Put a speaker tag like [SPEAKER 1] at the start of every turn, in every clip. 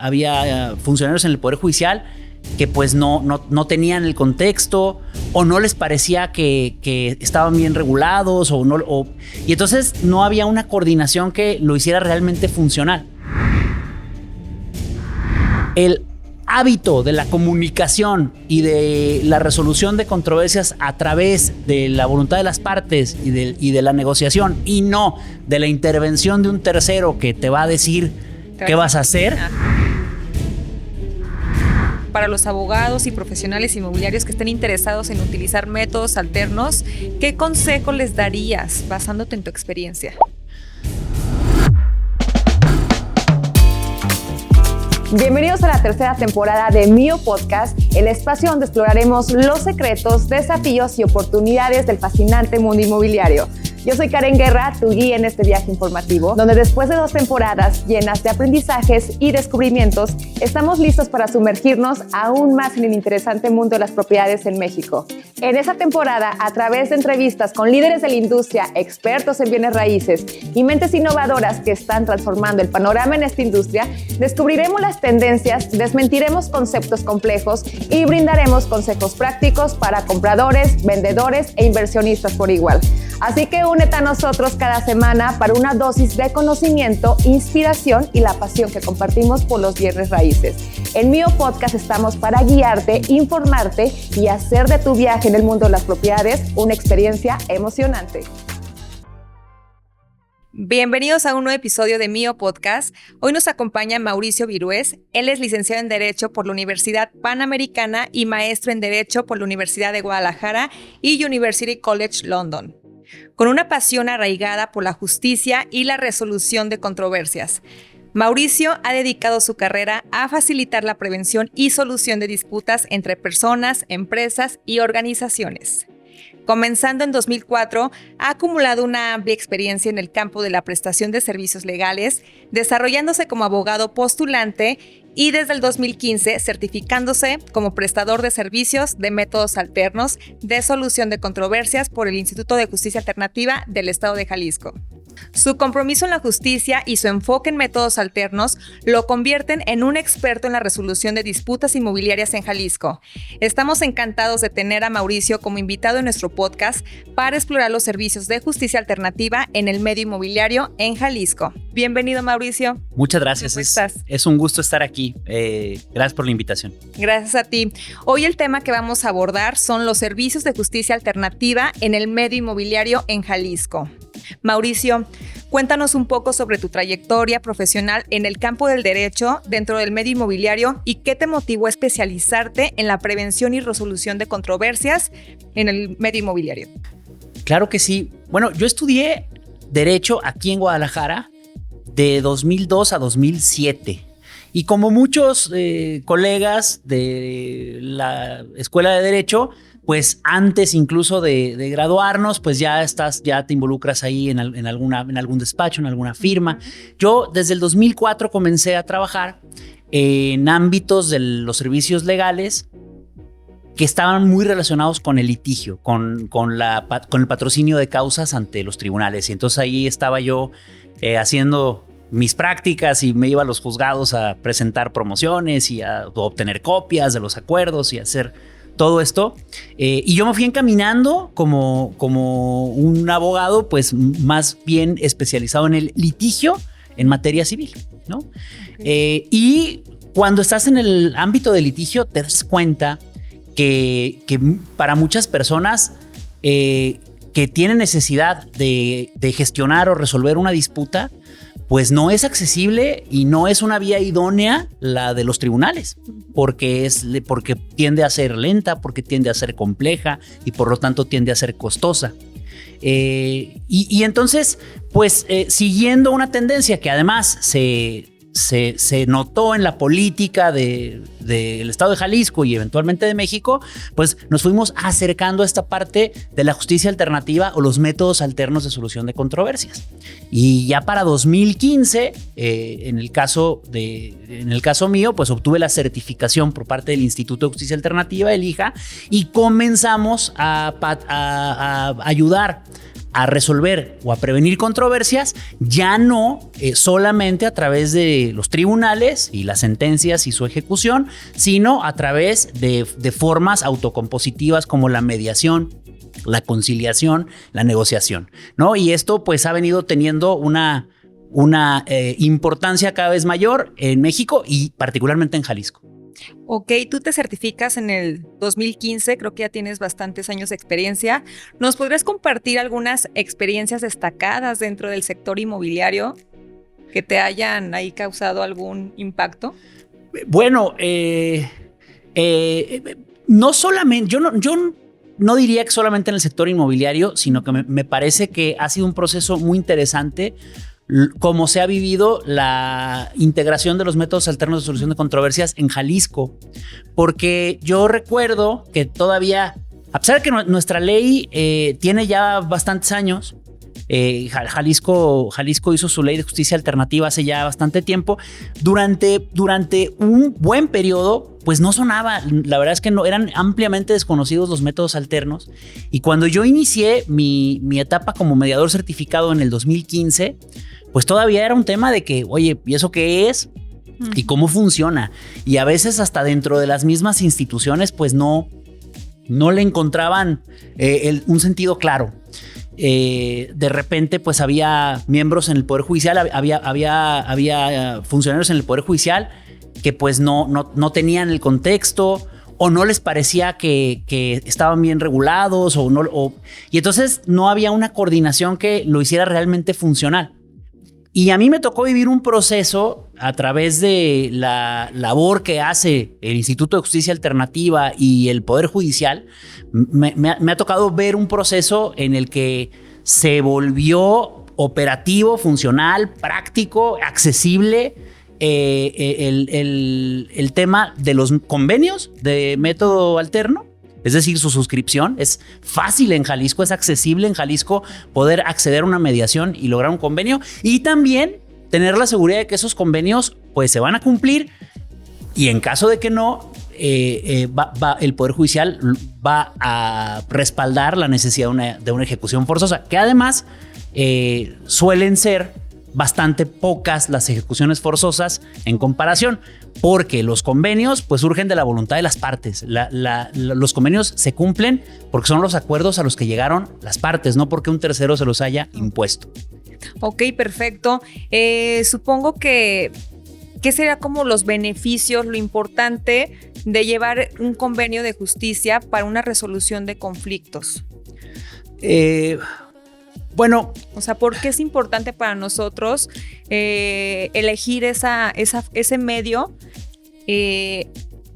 [SPEAKER 1] había funcionarios en el Poder Judicial que pues no tenían el contexto o no les parecía que estaban bien regulados y entonces no había una coordinación que lo hiciera realmente funcional. El hábito de la comunicación y de la resolución de controversias a través de la voluntad de las partes y de la negociación y no de la intervención de un tercero que te va a decir qué vas a hacer.
[SPEAKER 2] Para los abogados y profesionales inmobiliarios que estén interesados en utilizar métodos alternos, ¿qué consejo les darías basándote en tu experiencia?
[SPEAKER 3] Bienvenidos a la tercera temporada de Mío Podcast, el espacio donde exploraremos los secretos, desafíos y oportunidades del fascinante mundo inmobiliario. Yo soy Karen Guerra, tu guía en este viaje informativo, donde después de 2 temporadas llenas de aprendizajes y descubrimientos, estamos listos para sumergirnos aún más en el interesante mundo de las propiedades en México. En esta temporada, a través de entrevistas con líderes de la industria, expertos en bienes raíces y mentes innovadoras que están transformando el panorama en esta industria, descubriremos las tendencias, desmentiremos conceptos complejos y brindaremos consejos prácticos para compradores, vendedores e inversionistas por igual. Así que únete a nosotros cada semana para una dosis de conocimiento, inspiración y la pasión que compartimos por los bienes raíces. En Mío Podcast estamos para guiarte, informarte y hacer de tu viaje en el mundo de las propiedades una experiencia emocionante.
[SPEAKER 2] Bienvenidos a un nuevo episodio de Mío Podcast. Hoy nos acompaña Mauricio Virués. Él es licenciado en Derecho por la Universidad Panamericana y maestro en Derecho por la Universidad de Guadalajara y University College London. Con una pasión arraigada por la justicia y la resolución de controversias, Mauricio ha dedicado su carrera a facilitar la prevención y solución de disputas entre personas, empresas y organizaciones. Comenzando en 2004, ha acumulado una amplia experiencia en el campo de la prestación de servicios legales, desarrollándose como abogado postulante y desde el 2015 certificándose como prestador de servicios de métodos alternos de solución de controversias por el Instituto de Justicia Alternativa del Estado de Jalisco. Su compromiso en la justicia y su enfoque en métodos alternos lo convierten en un experto en la resolución de disputas inmobiliarias en Jalisco. Estamos encantados de tener a Mauricio como invitado en nuestro podcast para explorar los servicios de justicia alternativa en el medio inmobiliario en Jalisco. Bienvenido, Mauricio.
[SPEAKER 1] Muchas gracias.
[SPEAKER 2] ¿Cómo estás?
[SPEAKER 1] Es un gusto estar aquí. Gracias por la invitación.
[SPEAKER 2] Gracias a ti. Hoy el tema que vamos a abordar son los servicios de justicia alternativa en el medio inmobiliario en Jalisco. Mauricio, cuéntanos un poco sobre tu trayectoria profesional en el campo del derecho dentro del medio inmobiliario y qué te motivó a especializarte en la prevención y resolución de controversias en el medio inmobiliario.
[SPEAKER 1] Claro que sí. Bueno, yo estudié Derecho aquí en Guadalajara de 2002 a 2007. Y como muchos colegas de la Escuela de Derecho, pues antes incluso de graduarnos, pues ya te involucras ahí en algún despacho, en alguna firma. Yo desde el 2004 comencé a trabajar en ámbitos de los servicios legales que estaban muy relacionados con el litigio, con el patrocinio de causas ante los tribunales. Y entonces ahí estaba yo haciendo mis prácticas y me iba a los juzgados a presentar promociones y a obtener copias de los acuerdos y hacer todo esto. Y yo me fui encaminando como un abogado, pues más bien especializado en el litigio en materia civil, ¿no? Okay. Y cuando estás en el ámbito del litigio, te das cuenta que para muchas personas que tienen necesidad de gestionar o resolver una disputa, pues no es accesible y no es una vía idónea la de los tribunales, porque tiende a ser lenta, porque tiende a ser compleja y por lo tanto tiende a ser costosa. Y entonces, pues siguiendo una tendencia que además se notó en la política del estado de Jalisco y eventualmente de México, pues nos fuimos acercando a esta parte de la justicia alternativa o los métodos alternos de solución de controversias. Y ya para 2015, en el caso mío, pues obtuve la certificación por parte del Instituto de Justicia Alternativa, el IJA, y comenzamos a ayudar a resolver o a prevenir controversias, ya no solamente a través de los tribunales y las sentencias y su ejecución, sino a través de formas autocompositivas como la mediación, la conciliación, la negociación, ¿no? Y esto pues ha venido teniendo una importancia cada vez mayor en México y particularmente en Jalisco.
[SPEAKER 2] Ok, tú te certificas en el 2015, creo que ya tienes bastantes años de experiencia. ¿Nos podrías compartir algunas experiencias destacadas dentro del sector inmobiliario que te hayan ahí causado algún impacto?
[SPEAKER 1] Bueno, no solamente, yo no diría que solamente en el sector inmobiliario, sino que me parece que ha sido un proceso muy interesante cómo se ha vivido la integración de los métodos alternos de solución de controversias en Jalisco, porque yo recuerdo que todavía, a pesar de que nuestra ley tiene ya bastantes años, Jalisco hizo su ley de justicia alternativa hace ya bastante tiempo. Durante un buen periodo, pues no sonaba. La verdad es que no eran ampliamente desconocidos los métodos alternos. Y cuando yo inicié mi etapa como mediador certificado en el 2015, pues todavía era un tema de que, oye, ¿y eso qué es? ¿Y cómo funciona? Y a veces hasta dentro de las mismas instituciones, pues no le encontraban un sentido claro. De repente pues había miembros en el Poder Judicial, había funcionarios en el Poder Judicial que pues no tenían el contexto o no les parecía que estaban bien regulados y entonces no había una coordinación que lo hiciera realmente funcional. Y a mí me tocó vivir un proceso a través de la labor que hace el Instituto de Justicia Alternativa y el Poder Judicial. Me ha tocado ver un proceso en el que se volvió operativo, funcional, práctico, accesible el tema de los convenios de método alterno. Es decir, su suscripción es fácil en Jalisco, es accesible en Jalisco poder acceder a una mediación y lograr un convenio y también tener la seguridad de que esos convenios pues se van a cumplir y en caso de que no, el Poder Judicial va a respaldar la necesidad de una ejecución forzosa, que además suelen ser bastante pocas las ejecuciones forzosas en comparación, porque los convenios pues surgen de la voluntad de las partes. Los convenios se cumplen porque son los acuerdos a los que llegaron las partes, no porque un tercero se los haya impuesto.
[SPEAKER 2] Ok, perfecto. Supongo que ¿qué sería como los beneficios, lo importante de llevar un convenio de justicia para una resolución de conflictos?
[SPEAKER 1] Bueno,
[SPEAKER 2] o sea, ¿por qué es importante para nosotros elegir ese medio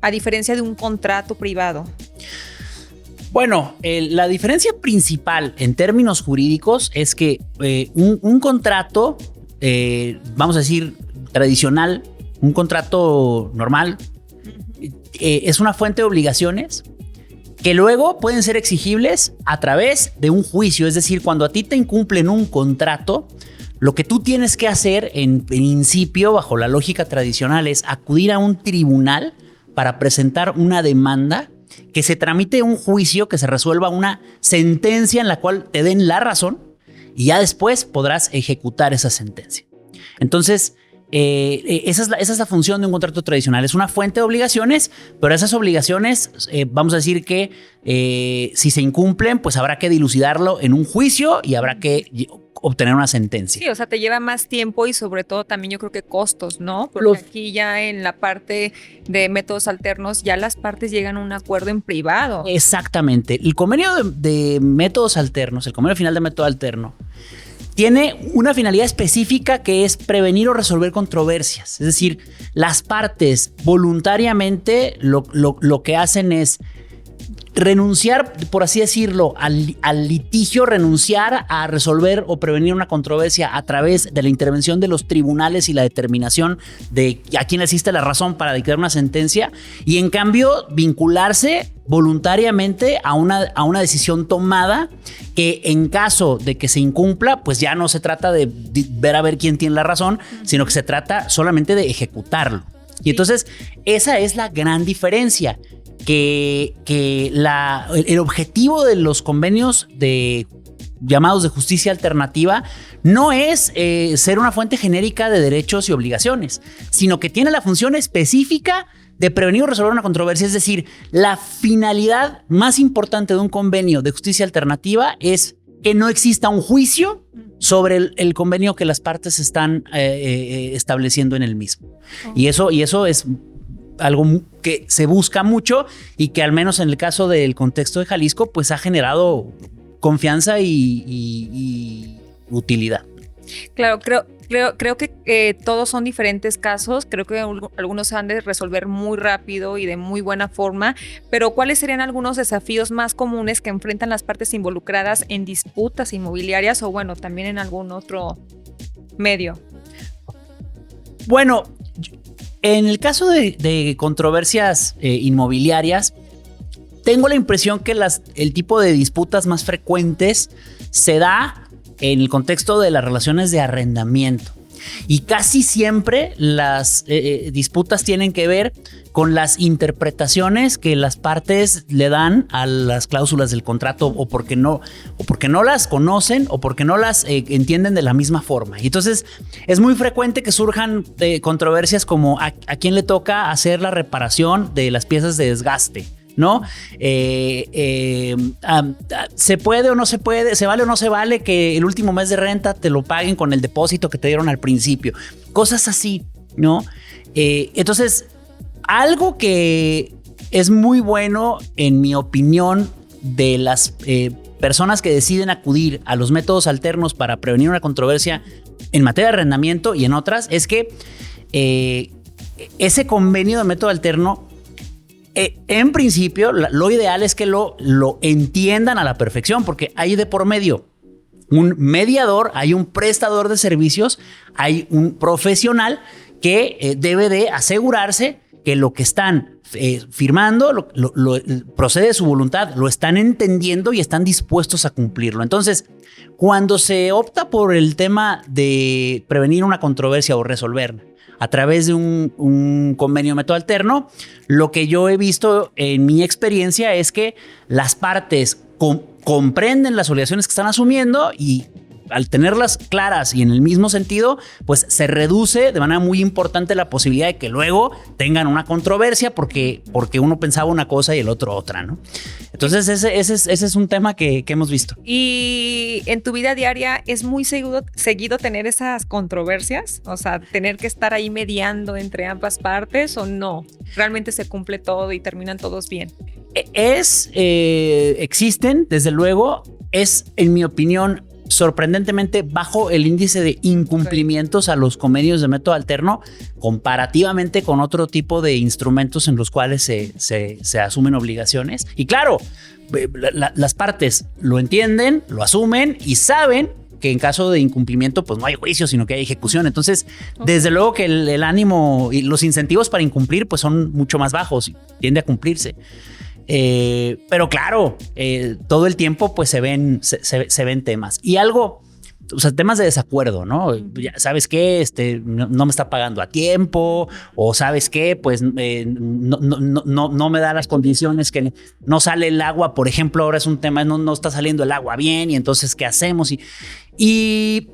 [SPEAKER 2] a diferencia de un contrato privado?
[SPEAKER 1] Bueno, la diferencia principal en términos jurídicos es que un contrato, vamos a decir, tradicional, un contrato normal, es una fuente de obligaciones que luego pueden ser exigibles a través de un juicio. Es decir, cuando a ti te incumplen un contrato, lo que tú tienes que hacer en principio, bajo la lógica tradicional, es acudir a un tribunal para presentar una demanda, que se tramite un juicio, que se resuelva una sentencia en la cual te den la razón y ya después podrás ejecutar esa sentencia. Entonces, esa es la función de un contrato tradicional. Es una fuente de obligaciones, pero esas obligaciones, vamos a decir que si se incumplen, pues habrá que dilucidarlo en un juicio y habrá que obtener una sentencia.
[SPEAKER 2] Sí, o sea, te lleva más tiempo y sobre todo también yo creo que costos, ¿no? Porque aquí ya en la parte de métodos alternos ya las partes llegan a un acuerdo en privado.
[SPEAKER 1] Exactamente. El convenio de métodos alternos, el convenio final de método alterno, tiene una finalidad específica que es prevenir o resolver controversias. Es decir, las partes voluntariamente lo que hacen es renunciar, por así decirlo, al litigio, renunciar a resolver o prevenir una controversia a través de la intervención de los tribunales y la determinación de a quién existe la razón para dictar una sentencia, y en cambio vincularse voluntariamente a una decisión tomada que en caso de que se incumpla, pues ya no se trata de ver a ver quién tiene la razón, sino que se trata solamente de ejecutarlo. Y entonces esa es la gran diferencia. Que el objetivo de los convenios de llamados de justicia alternativa, no es ser una fuente genérica de derechos y obligaciones, sino que tiene la función específica de prevenir o resolver una controversia. Es decir, la finalidad más importante de un convenio de justicia alternativa es que no exista un juicio sobre el convenio que las partes están estableciendo en el mismo. Y eso es algo que se busca mucho y que al menos en el caso del contexto de Jalisco pues ha generado confianza y utilidad.
[SPEAKER 2] Claro, creo que todos son diferentes casos. Creo que algunos se han de resolver muy rápido y de muy buena forma, pero ¿cuáles serían algunos desafíos más comunes que enfrentan las partes involucradas en disputas inmobiliarias o bueno, también en algún otro medio?
[SPEAKER 1] Bueno, en el caso de controversias inmobiliarias, tengo la impresión que el tipo de disputas más frecuentes se da en el contexto de las relaciones de arrendamiento. Y casi siempre las disputas tienen que ver con las interpretaciones que las partes le dan a las cláusulas del contrato o porque no las conocen o porque no las entienden de la misma forma. Y entonces es muy frecuente que surjan controversias como a quién le toca hacer la reparación de las piezas de desgaste, ¿no? ¿Se puede o no se puede? ¿Se vale o no se vale que el último mes de renta te lo paguen con el depósito que te dieron al principio? Cosas así, ¿no? Entonces, algo que es muy bueno, en mi opinión, de las personas que deciden acudir a los métodos alternos para prevenir una controversia en materia de arrendamiento y en otras, es que ese convenio de método alterno, en principio, lo ideal es que lo entiendan a la perfección, porque hay de por medio un mediador, hay un prestador de servicios, hay un profesional que debe de asegurarse que lo que están firmando procede de su voluntad, lo están entendiendo y están dispuestos a cumplirlo. Entonces, cuando se opta por el tema de prevenir una controversia o resolverla a través de un convenio de método alterno, lo que yo he visto en mi experiencia es que las partes comprenden las obligaciones que están asumiendo y al tenerlas claras y en el mismo sentido, pues se reduce de manera muy importante la posibilidad de que luego tengan una controversia porque uno pensaba una cosa y el otro otra, ¿no? Entonces ese es un tema que hemos visto.
[SPEAKER 2] Y en tu vida diaria es muy seguido tener esas controversias, o sea, tener que estar ahí mediando entre ambas partes, ¿o no? ¿Realmente se cumple todo y terminan todos bien?
[SPEAKER 1] Existen, desde luego, es en mi opinión sorprendentemente bajo el índice de incumplimientos a los convenios de método alterno comparativamente con otro tipo de instrumentos en los cuales se asumen obligaciones. Y claro, las partes lo entienden, lo asumen y saben que en caso de incumplimiento pues no hay juicio, sino que hay ejecución. Entonces, desde luego que el ánimo y los incentivos para incumplir pues son mucho más bajos y tiende a cumplirse. Pero claro, todo el tiempo pues se ven temas y algo, o sea, temas de desacuerdo, ¿no? Ya, ¿sabes qué? No me está pagando a tiempo, o ¿sabes qué? Pues no me da las condiciones, que no sale el agua, por ejemplo. Ahora es un tema, no está saliendo el agua bien, y entonces ¿qué hacemos? Y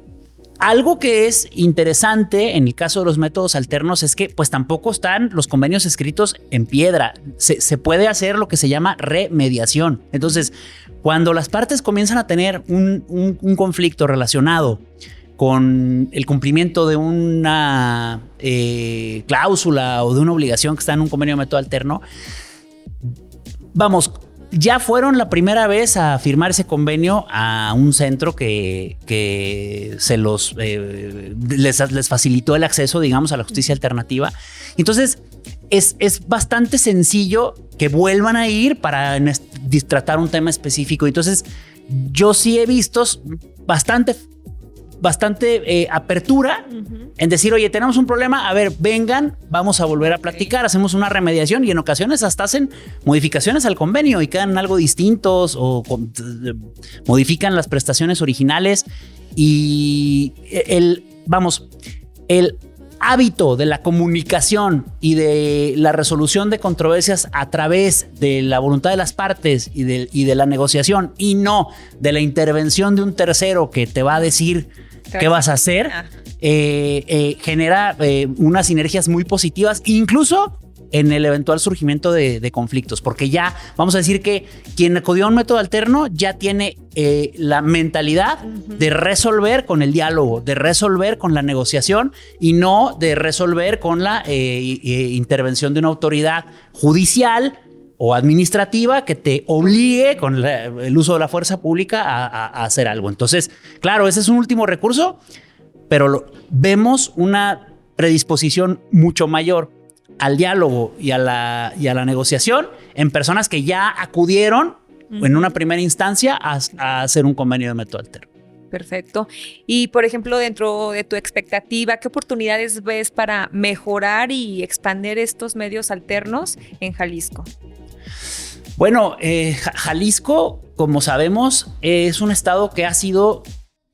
[SPEAKER 1] algo que es interesante en el caso de los métodos alternos es que pues tampoco están los convenios escritos en piedra. Se puede hacer lo que se llama remediación. Entonces, cuando las partes comienzan a tener un conflicto relacionado con el cumplimiento de una cláusula o de una obligación que está en un convenio de método alterno, vamos, ya fueron la primera vez a firmar ese convenio a un centro que se les facilitó el acceso, digamos, a la justicia alternativa. Entonces, es bastante sencillo que vuelvan a ir para tratar un tema específico. Entonces, yo sí he visto bastante apertura en decir, oye, tenemos un problema, a ver, vengan, vamos a volver a platicar, hacemos una remediación, y en ocasiones hasta hacen modificaciones al convenio y quedan algo distintos o modifican las prestaciones originales. Y el hábito de la comunicación y de la resolución de controversias a través de la voluntad de las partes y de la negociación, y no de la intervención de un tercero que te va a decir qué vas a hacer, genera unas sinergias muy positivas, incluso en el eventual surgimiento de conflictos, porque ya vamos a decir que quien acudió a un método alterno ya tiene la mentalidad de resolver con el diálogo, de resolver con la negociación y no de resolver con la intervención de una autoridad judicial o administrativa que te obligue con el uso de la fuerza pública a hacer algo. Entonces, claro, ese es un último recurso, pero vemos una predisposición mucho mayor al diálogo y a la negociación en personas que ya acudieron en una primera instancia a hacer un convenio de método alterno.
[SPEAKER 2] Perfecto. Y, por ejemplo, dentro de tu expectativa, ¿qué oportunidades ves para mejorar y expandir estos medios alternos en Jalisco?
[SPEAKER 1] Bueno, Jalisco, como sabemos, es un estado que ha sido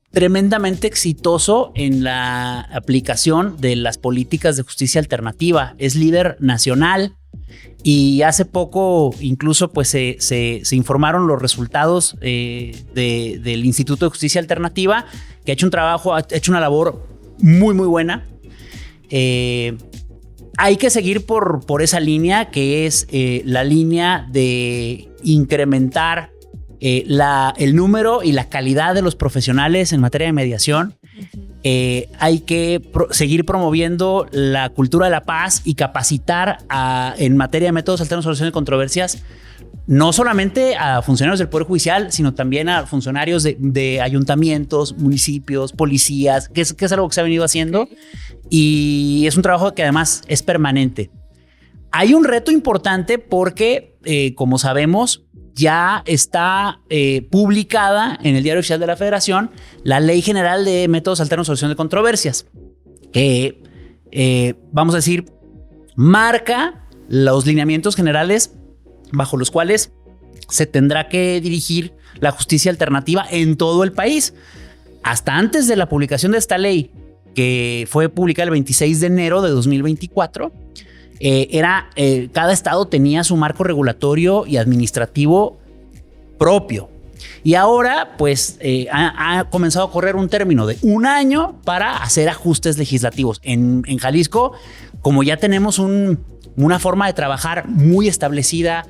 [SPEAKER 1] tremendamente exitoso en la aplicación de las políticas de justicia alternativa. Es líder nacional y hace poco incluso pues se informaron los resultados del Instituto de Justicia Alternativa, que ha hecho una labor muy muy buena. Hay que seguir por esa línea, que es la línea de incrementar el número y la calidad de los profesionales en materia de mediación. Hay que seguir promoviendo la cultura de la paz y capacitar en materia de métodos alternos de solución de controversias, no solamente a funcionarios del Poder Judicial, sino también a funcionarios de ayuntamientos, municipios, policías, que es algo que se ha venido haciendo, y es un trabajo que además es permanente. Hay un reto importante porque, como sabemos, ya está publicada en el Diario Oficial de la Federación la Ley General de Métodos Alternos de Solución de Controversias, que, vamos a decir, marca los lineamientos generales bajo los cuales se tendrá que dirigir la justicia alternativa en todo el país. Hasta antes de la publicación de esta ley, que fue publicada el 26 de enero de 2024, cada estado tenía su marco regulatorio y administrativo propio. Y ahora, pues, ha comenzado a correr un término de un año para hacer ajustes legislativos. En Jalisco, como ya tenemos una forma de trabajar muy establecida,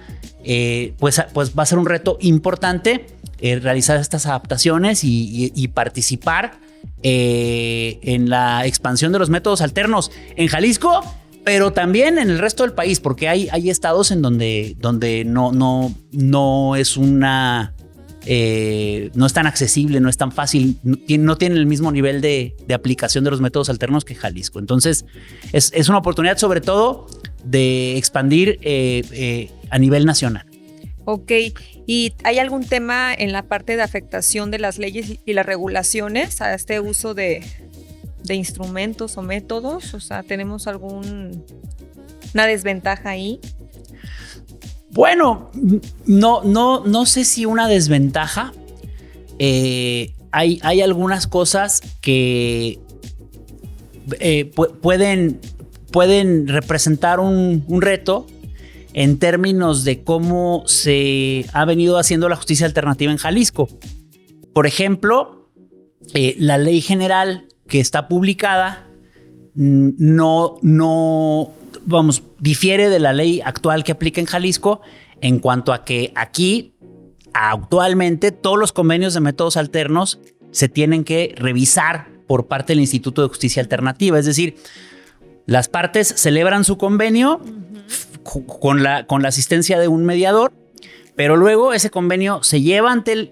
[SPEAKER 1] pues va a ser un reto importante realizar estas adaptaciones y participar en la expansión de los métodos alternos en Jalisco, pero también en el resto del país, porque hay estados en donde no es no es tan accesible, no es tan fácil, no tiene el mismo nivel de aplicación de los métodos alternos que Jalisco. Entonces, es una oportunidad sobre todo de expandir a nivel nacional.
[SPEAKER 2] Ok, ¿y hay algún tema en la parte de afectación de las leyes y las regulaciones a este uso de instrumentos o métodos? O sea, ¿tenemos una desventaja ahí?
[SPEAKER 1] Bueno, no sé si una desventaja. Hay algunas cosas que pueden representar un reto en términos de cómo se ha venido haciendo la justicia alternativa en Jalisco. Por ejemplo, la ley general que está publicada difiere de la ley actual que aplica en Jalisco, en cuanto a que aquí actualmente todos los convenios de métodos alternos se tienen que revisar por parte del Instituto de Justicia Alternativa. Es decir, las partes celebran su convenio con la asistencia de un mediador, pero luego ese convenio se lleva ante el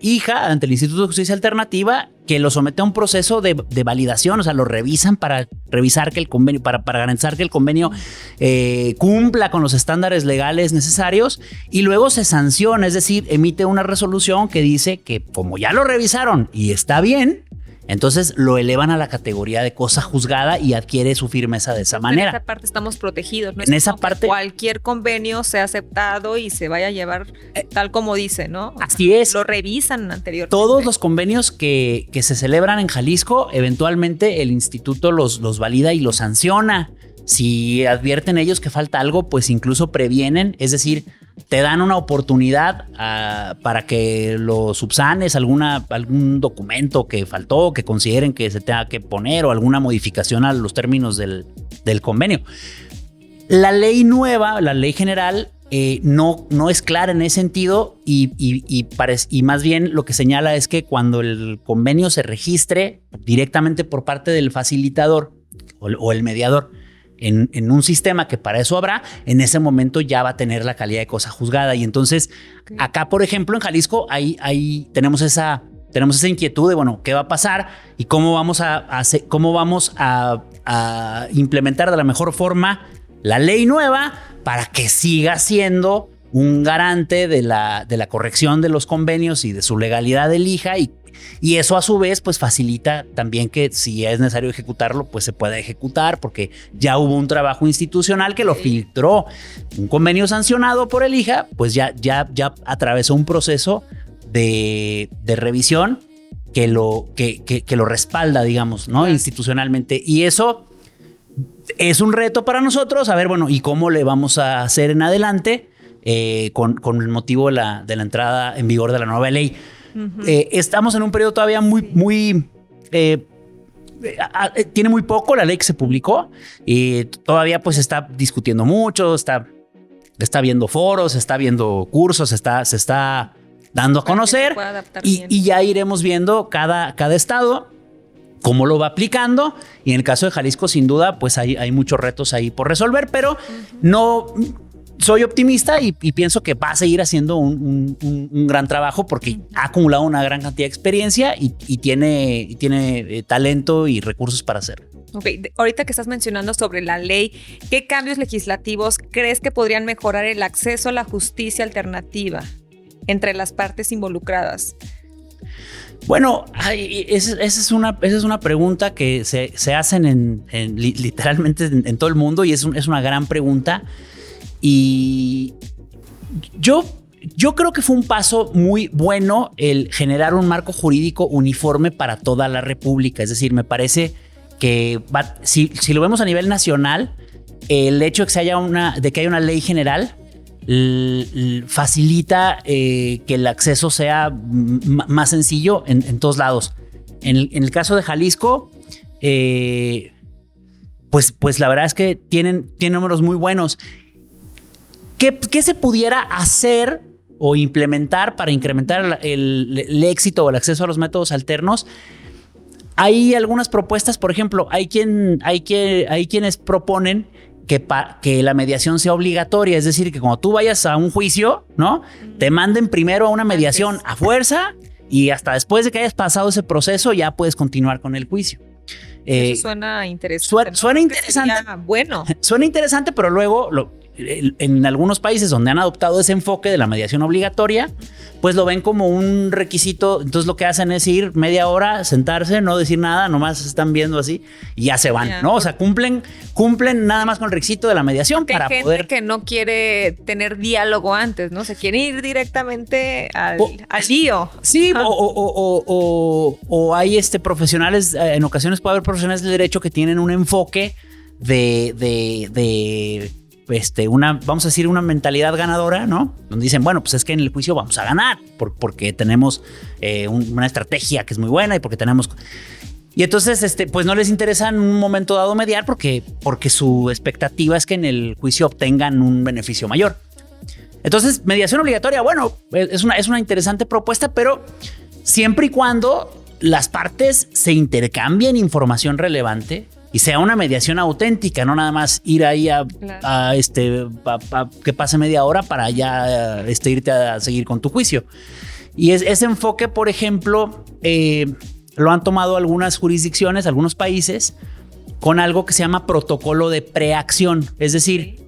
[SPEAKER 1] Instituto de Justicia Alternativa, que lo somete a un proceso de validación. O sea, lo revisan para revisar que el convenio, para garantizar que el convenio cumpla con los estándares legales necesarios, y luego se sanciona, es decir, emite una resolución que dice que como ya lo revisaron y está bien, Entonces lo elevan a la categoría de cosa juzgada y adquiere su firmeza de esa manera.
[SPEAKER 2] En esa parte estamos protegidos, ¿no?
[SPEAKER 1] En
[SPEAKER 2] es
[SPEAKER 1] esa
[SPEAKER 2] como
[SPEAKER 1] parte,
[SPEAKER 2] que cualquier convenio sea aceptado y se vaya a llevar tal como dice, ¿no?
[SPEAKER 1] Así es.
[SPEAKER 2] Lo revisan anteriormente.
[SPEAKER 1] Todos los convenios que se celebran en Jalisco, eventualmente el instituto los valida y los sanciona. Si advierten ellos que falta algo, pues incluso previenen, es decir, te dan una oportunidad para que lo subsanes, algún documento que faltó, que consideren que se tenga que poner o alguna modificación a los términos del convenio. La ley nueva, la ley general, no es clara en ese sentido y más bien lo que señala es que cuando el convenio se registre directamente por parte del facilitador o el mediador, en un sistema que para eso habrá, en ese momento ya va a tener la calidad de cosa juzgada. Y entonces acá, por ejemplo, en Jalisco, ahí tenemos esa inquietud de, bueno, ¿qué va a pasar? Y cómo vamos a implementar de la mejor forma la ley nueva para que siga siendo un garante de la corrección de los convenios y de su legalidad del IJA y eso a su vez pues facilita también que si es necesario ejecutarlo pues se pueda ejecutar porque ya hubo un trabajo institucional que lo filtró. Un convenio sancionado por el IJA pues ya atravesó un proceso de revisión que lo respalda, digamos, ¿no? Institucionalmente. Y eso es un reto para nosotros, a ver, bueno, ¿y cómo le vamos a hacer en adelante con el motivo de la entrada en vigor de la nueva ley? Estamos en un periodo todavía tiene muy poco la ley que se publicó y todavía pues se está discutiendo mucho, está viendo foros, se está viendo cursos, se está dando a conocer y ya iremos viendo cada estado cómo lo va aplicando y en el caso de Jalisco sin duda pues hay muchos retos ahí por resolver, pero no soy optimista y pienso que va a seguir haciendo un gran trabajo porque ha acumulado una gran cantidad de experiencia y tiene talento y recursos para hacerlo.
[SPEAKER 2] Ok, ahorita que estás mencionando sobre la ley, ¿qué cambios legislativos crees que podrían mejorar el acceso a la justicia alternativa entre las partes involucradas?
[SPEAKER 1] Bueno, esa es una pregunta que se hacen literalmente en todo el mundo y es una gran pregunta. Y yo creo que fue un paso muy bueno el generar un marco jurídico uniforme para toda la República. Es decir, me parece que si lo vemos a nivel nacional, el hecho de que haya una ley general facilita que el acceso sea más sencillo en todos lados. En el caso de Jalisco, pues la verdad es que tienen números muy buenos. ¿Qué se pudiera hacer o implementar para incrementar el éxito o el acceso a los métodos alternos? Hay algunas propuestas, por ejemplo, hay quienes proponen que la mediación sea obligatoria, es decir, que cuando tú vayas a un juicio, ¿no? Te manden primero a una mediación a fuerza y hasta después de que hayas pasado ese proceso ya puedes continuar con el juicio.
[SPEAKER 2] Eso suena interesante.
[SPEAKER 1] Suena interesante.
[SPEAKER 2] Bueno.
[SPEAKER 1] Suena interesante, pero luego en algunos países donde han adoptado ese enfoque de la mediación obligatoria, pues lo ven como un requisito. Entonces lo que hacen es ir media hora, sentarse, no decir nada, nomás están viendo así y ya se van, ¿no? O sea, cumplen nada más con el requisito de la mediación para
[SPEAKER 2] poder. Hay gente que no quiere tener diálogo antes, ¿no? Se quiere ir directamente al lío. Sí, o hay profesionales, en ocasiones puede haber profesionales del derecho que tienen un enfoque vamos a decir, una mentalidad ganadora, ¿no? Donde dicen, bueno, pues es que en el juicio vamos a ganar porque tenemos una estrategia que es muy buena y porque tenemos... Y entonces, pues no les interesa en un momento dado mediar porque su expectativa es que en el juicio obtengan un beneficio mayor. Entonces, mediación obligatoria, bueno, es una interesante propuesta, pero siempre y cuando las partes se intercambien información relevante y sea una mediación auténtica, no nada más ir ahí a que pase media hora para ya irte a seguir con tu juicio. Y ese enfoque, por ejemplo, lo han tomado algunas jurisdicciones, algunos países, con algo que se llama protocolo de preacción. Es decir,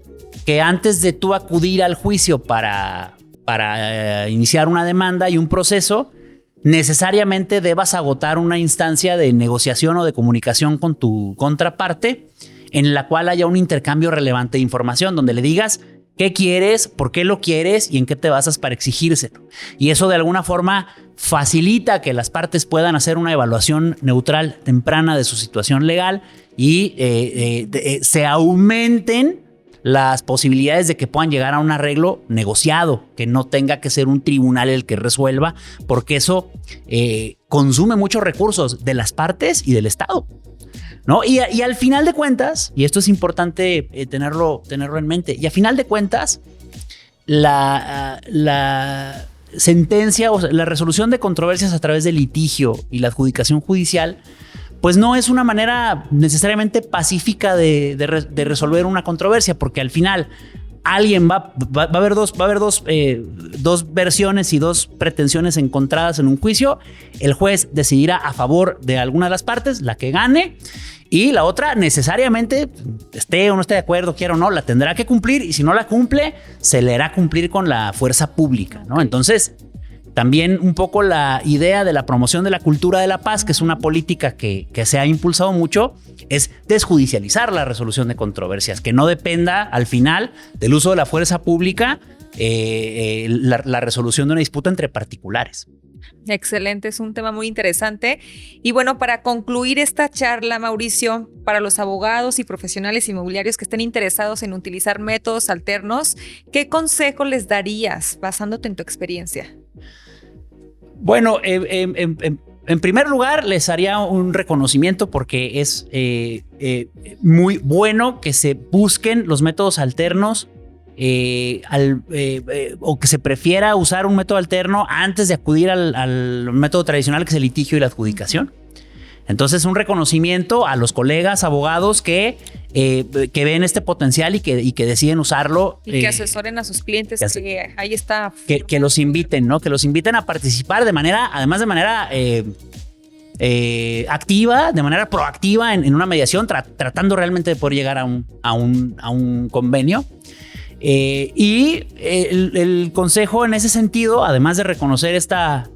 [SPEAKER 2] que antes de tú acudir al juicio para iniciar una demanda y un proceso,
[SPEAKER 1] necesariamente debas agotar una instancia de negociación o de comunicación con tu contraparte en la cual haya un intercambio relevante de información, donde le digas qué quieres, por qué lo quieres y en qué te basas para exigírselo. Y eso de alguna forma facilita que las partes puedan hacer una evaluación neutral temprana de su situación legal y se aumenten las posibilidades de que puedan llegar a un arreglo negociado, que no tenga que ser un tribunal el que resuelva, porque eso consume muchos recursos de las partes y del Estado, ¿no? Y al final de cuentas, y esto es importante tenerlo en mente, y a final de cuentas, la sentencia, o sea, la resolución de controversias a través del litigio y la adjudicación judicial, pues no es una manera necesariamente pacífica de resolver una controversia, porque al final alguien va a haber dos versiones y dos pretensiones encontradas en un juicio. El juez decidirá a favor de alguna de las partes, la que gane, y la otra necesariamente, esté o no esté de acuerdo, quiera o no, la tendrá que cumplir, y si no la cumple, se le hará cumplir con la fuerza pública, ¿no? Entonces, también un poco la idea de la promoción de la cultura de la paz, que es una política que se ha impulsado mucho, es desjudicializar la resolución de controversias, que no dependa al final del uso de la fuerza pública la resolución de una disputa entre particulares.
[SPEAKER 2] Excelente, es un tema muy interesante. Y bueno, para concluir esta charla, Mauricio, para los abogados y profesionales inmobiliarios que estén interesados en utilizar métodos alternos, ¿qué consejo les darías basándote en tu experiencia?
[SPEAKER 1] Bueno, en primer lugar, les haría un reconocimiento porque es muy bueno que se busquen los métodos alternos o que se prefiera usar un método alterno antes de acudir al método tradicional, que es el litigio y la adjudicación. Entonces, un reconocimiento a los colegas abogados que ven este potencial y que deciden usarlo.
[SPEAKER 2] Y que asesoren a sus clientes, que ahí está.
[SPEAKER 1] Que los inviten, ¿no? Que los inviten a participar de manera activa, de manera proactiva en una mediación, tratando realmente de poder llegar a un convenio. Y el consejo en ese sentido, además de reconocer esta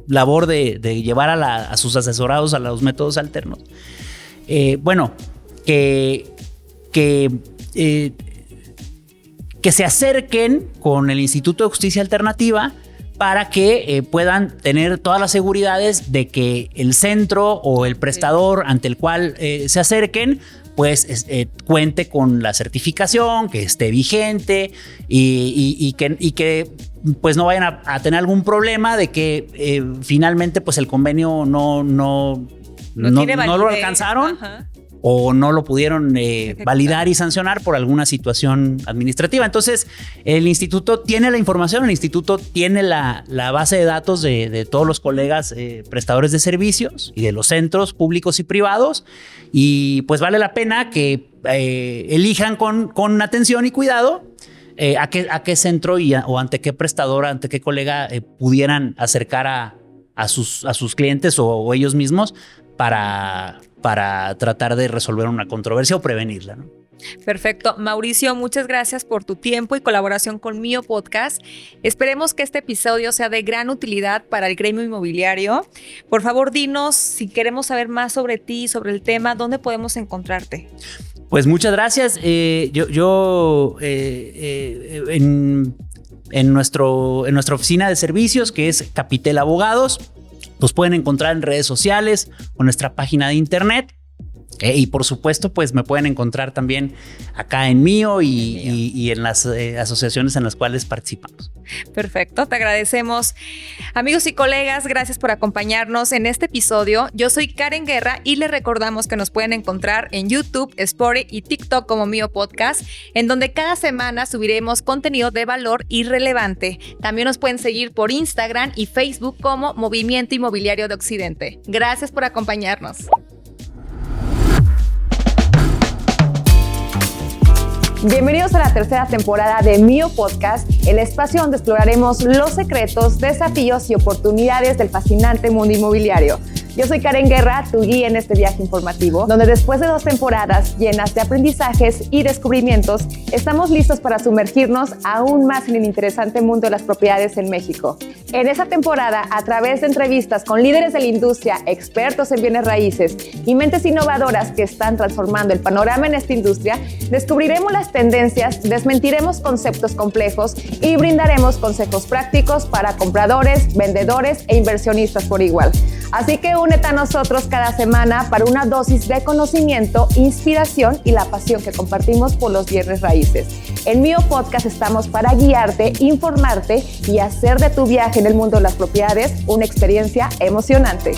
[SPEAKER 1] labor de llevar a sus asesorados a los métodos alternos, que se acerquen con el Instituto de Justicia Alternativa para que puedan tener todas las seguridades de que el centro o el prestador ante el cual se acerquen pues cuente con la certificación, que esté vigente y que pues no vayan a tener algún problema de que finalmente pues el convenio no lo alcanzaron. Ajá. O no lo pudieron validar y sancionar por alguna situación administrativa. Entonces, el instituto tiene la información, el instituto tiene la base de datos de todos los colegas prestadores de servicios y de los centros públicos y privados, y pues vale la pena que elijan con atención y cuidado a qué centro o ante qué prestador, ante qué colega pudieran acercar a sus clientes o ellos mismos para tratar de resolver una controversia o prevenirla, ¿no?
[SPEAKER 2] Perfecto. Mauricio, muchas gracias por tu tiempo y colaboración con Mío Podcast. Esperemos que este episodio sea de gran utilidad para el gremio inmobiliario. Por favor, dinos, si queremos saber más sobre ti, sobre el tema, ¿dónde podemos encontrarte?
[SPEAKER 1] Pues muchas gracias. En nuestra oficina de servicios, que es Capitel Abogados, nos pueden encontrar en redes sociales o en nuestra página de internet. Y por supuesto, pues me pueden encontrar también acá en Mío y en las asociaciones en las cuales participamos.
[SPEAKER 2] Perfecto, te agradecemos. Amigos y colegas, gracias por acompañarnos en este episodio. Yo soy Karen Guerra y les recordamos que nos pueden encontrar en YouTube, Spotify y TikTok como Mío Podcast, en donde cada semana subiremos contenido de valor y relevante. También nos pueden seguir por Instagram y Facebook como Movimiento Inmobiliario de Occidente. Gracias por acompañarnos.
[SPEAKER 3] Bienvenidos a la tercera temporada de Mío Podcast, el espacio donde exploraremos los secretos, desafíos y oportunidades del fascinante mundo inmobiliario. Yo soy Karen Guerra, tu guía en este viaje informativo, donde después de 2 temporadas llenas de aprendizajes y descubrimientos, estamos listos para sumergirnos aún más en el interesante mundo de las propiedades en México. En esta temporada, a través de entrevistas con líderes de la industria, expertos en bienes raíces y mentes innovadoras que están transformando el panorama en esta industria, descubriremos las tendencias, desmentiremos conceptos complejos y brindaremos consejos prácticos para compradores, vendedores e inversionistas por igual. Así que únete a nosotros cada semana para una dosis de conocimiento, inspiración y la pasión que compartimos por los bienes raíces. En Mío Podcast estamos para guiarte, informarte y hacer de tu viaje en el mundo de las propiedades una experiencia emocionante.